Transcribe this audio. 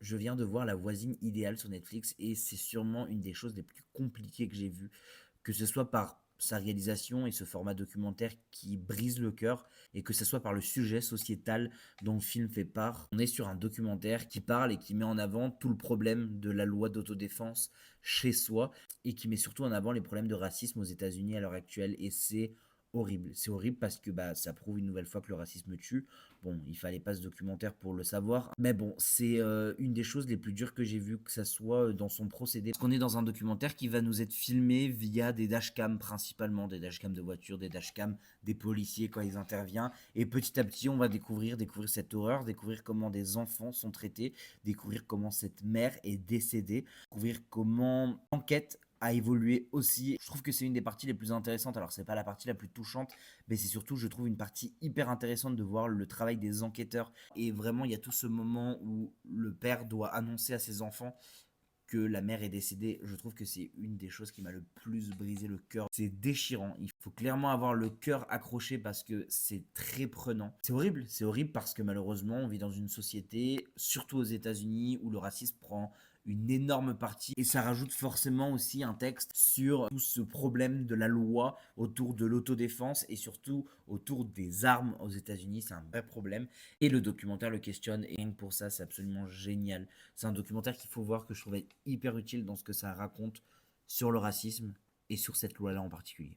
Je viens de voir La voisine idéale sur Netflix et c'est sûrement une des choses les plus compliquées que j'ai vues, que ce soit par sa réalisation et ce format documentaire qui brise le cœur, et que ce soit par le sujet sociétal dont le film fait part. On est sur un documentaire qui parle et qui met en avant tout le problème de la loi d'autodéfense chez soi, et qui met surtout en avant les problèmes de racisme aux États-Unis à l'heure actuelle. Et c'est horrible. C'est horrible parce que bah, ça prouve une nouvelle fois que le racisme tue. Bon, il fallait pas ce documentaire pour le savoir. Mais bon, c'est une des choses les plus dures que j'ai vues, que ça soit dans son procédé. Parce qu'on est dans un documentaire qui va nous être filmé via des dashcams, principalement des dashcams de voitures, des dashcams des policiers quand ils interviennent. Et petit à petit, on va découvrir cette horreur, découvrir comment des enfants sont traités, découvrir comment cette mère est décédée, découvrir comment l'enquête a évolué aussi. Je trouve que c'est une des parties les plus intéressantes. Alors, c'est pas la partie la plus touchante, mais c'est surtout, je trouve, une partie hyper intéressante de voir le travail des enquêteurs. Et vraiment, il y a tout ce moment où le père doit annoncer à ses enfants que la mère est décédée. Je trouve que c'est une des choses qui m'a le plus brisé le cœur. C'est déchirant. Il faut clairement avoir le cœur accroché parce que c'est très prenant. C'est horrible parce que malheureusement, on vit dans une société, surtout aux États-Unis, où le racisme prend une énorme partie, et ça rajoute forcément aussi un texte sur tout ce problème de la loi autour de l'autodéfense et surtout autour des armes aux États-Unis. C'est un vrai problème et le documentaire le questionne, et rien que pour ça c'est absolument génial. C'est un documentaire qu'il faut voir, que je trouvais hyper utile dans ce que ça raconte sur le racisme et sur cette loi-là en particulier.